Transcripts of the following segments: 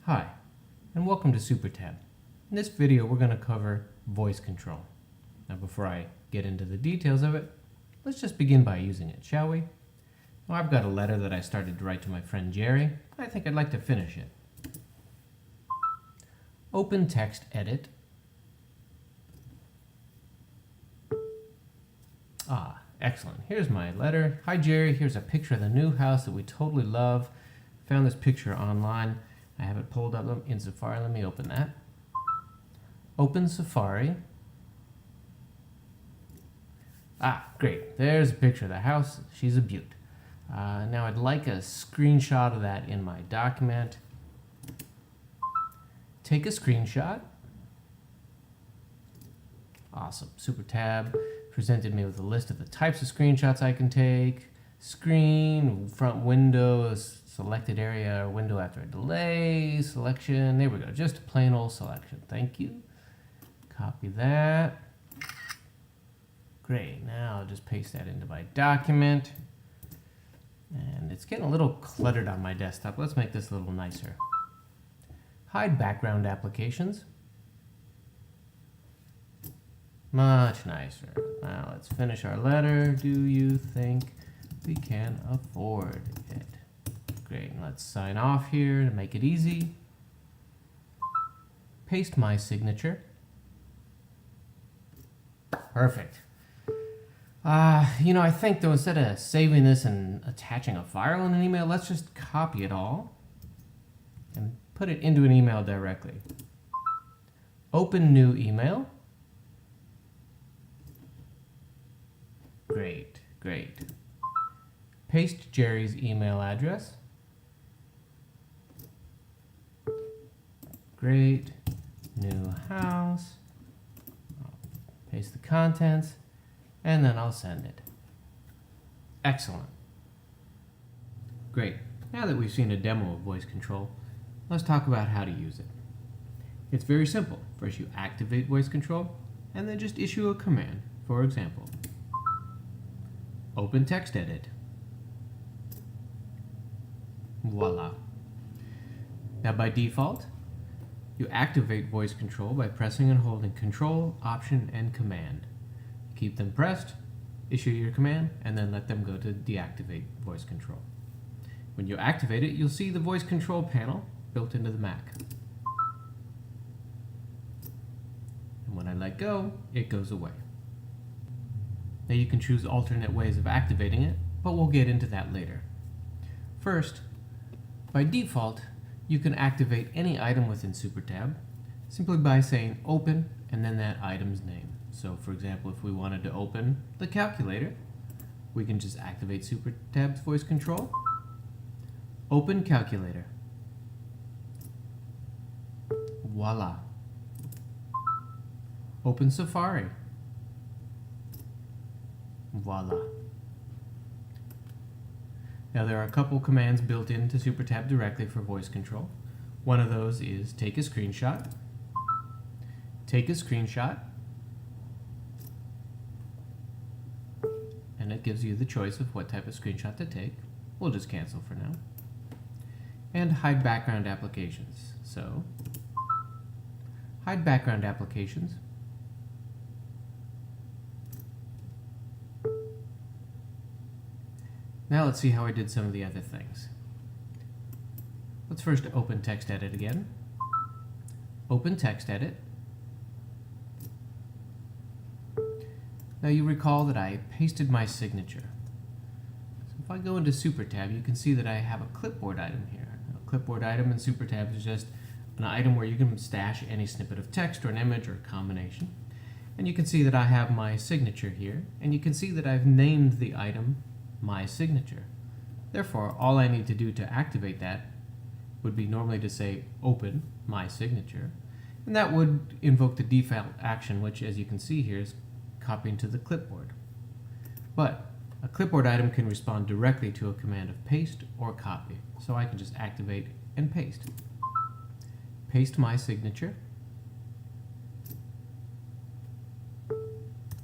Hi, and welcome to SuperTab. In this video, we're going to cover voice control. Now, before I get into the details of it, let's just begin by using it, shall we? Well, I've got a letter that I started to write to my friend Jerry. I think I'd like to finish it. Open text edit. Excellent. Here's my letter. Hi Jerry, here's a picture of the new house that we totally love. Found this picture online. I have it pulled up in Safari. Let me open that. Open Safari. Great. There's a picture of the house. She's a beaut. Now I'd like a screenshot of that in my document. Take a screenshot. Awesome. SuperTab presented me with a list of the types of screenshots I can take. Screen, front window, selected area, or window after a delay, selection. There we go. Just a plain old selection. Thank you. Copy that. Great. Now I'll just paste that into my document. And it's getting a little cluttered on my desktop. Let's make this a little nicer. Hide background applications. Much nicer. Now let's finish our letter. Do you think we can afford it? Great. And let's sign off here to make it easy. Paste my signature. Perfect. I think though, instead of saving this and attaching a file in an email, let's just copy it all and put it into an email directly. Open new email. Great, great. Paste Jerry's email address. Great. New house. Paste the contents, and then I'll send it. Excellent. Great. Now that we've seen a demo of voice control, let's talk about how to use it. It's very simple. First you activate voice control, and then just issue a command. For example, open text edit. Voila. Now by default, you activate voice control by pressing and holding Control, Option, and Command. Keep them pressed, issue your command, and then let them go to deactivate voice control. When you activate it, you'll see the voice control panel built into the Mac. And when I let go, it goes away. Now you can choose alternate ways of activating it, but we'll get into that later. First, by default, you can activate any item within SuperTab simply by saying open and then that item's name. So for example, if we wanted to open the calculator, we can just activate SuperTab's voice control. Open calculator. Voila. Open Safari. Voila. Now there are a couple commands built into SuperTab directly for voice control. One of those is take a screenshot. Take a screenshot. And it gives you the choice of what type of screenshot to take. We'll just cancel for now. And hide background applications. So, hide background applications. Now let's see how I did some of the other things. Let's first open text edit again. Open text edit. Now you recall that I pasted my signature. So if I go into SuperTab, you can see that I have a clipboard item here. A clipboard item in SuperTab is just an item where you can stash any snippet of text or an image or a combination. And you can see that I have my signature here, and you can see that I've named the item my signature. Therefore, all I need to do to activate that would be normally to say open my signature, and that would invoke the default action, which as you can see here is copying to the clipboard. But a clipboard item can respond directly to a command of paste or copy, so I can just activate and paste. Paste my signature.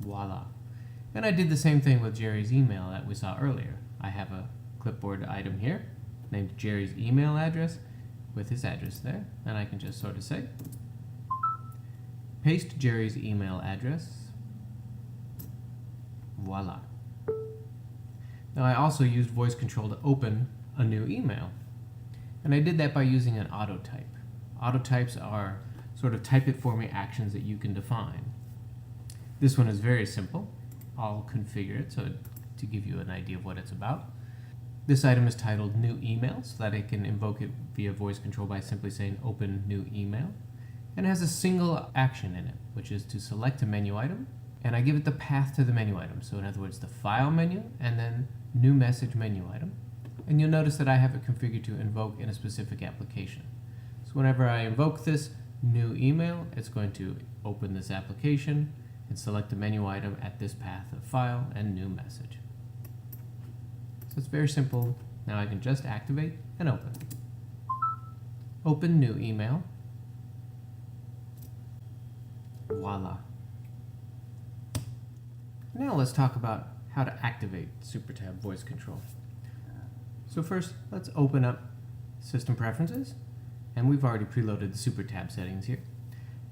Voila. And I did the same thing with Jerry's email that we saw earlier. I have a clipboard item here named Jerry's email address, with his address there, and I can just sort of say, paste Jerry's email address. Voila. Now I also used voice control to open a new email. And I did that by using an auto type. Auto types are sort of type it for me actions that you can define. This one is very simple. I'll configure it so to give you an idea of what it's about. This item is titled New Email, so that I can invoke it via voice control by simply saying Open New Email. And it has a single action in it, which is to select a menu item, and I give it the path to the menu item. So in other words, the File menu, and then New Message menu item. And you'll notice that I have it configured to invoke in a specific application. So whenever I invoke this new email, it's going to open this application and select the menu item at this path of File and New Message. So it's very simple. Now I can just activate and open. Open new email. Voila. Now let's talk about how to activate SuperTab voice control. So first, let's open up System Preferences, and we've already preloaded the SuperTab settings here.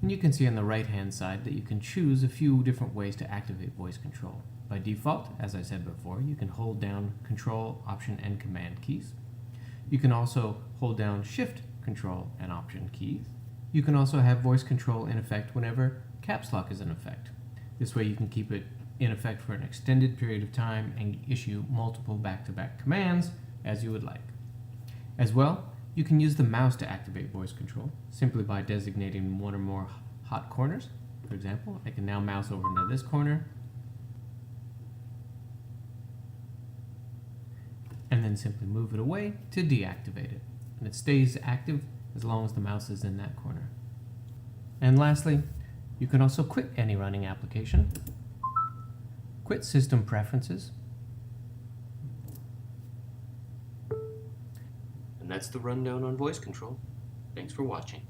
And you can see on the right-hand side that you can choose a few different ways to activate voice control. By default, as I said before, you can hold down Control, Option, and Command keys. You can also hold down Shift, Control, and Option keys. You can also have voice control in effect whenever caps lock is in effect. This way you can keep it in effect for an extended period of time and issue multiple back-to-back commands as you would like. As well, you can use the mouse to activate voice control simply by designating one or more hot corners. For example, I can now mouse over into this corner and then simply move it away to deactivate it. And it stays active as long as the mouse is in that corner. And lastly, you can also quit any running application, quit System Preferences, and that's the rundown on voice control. Thanks for watching.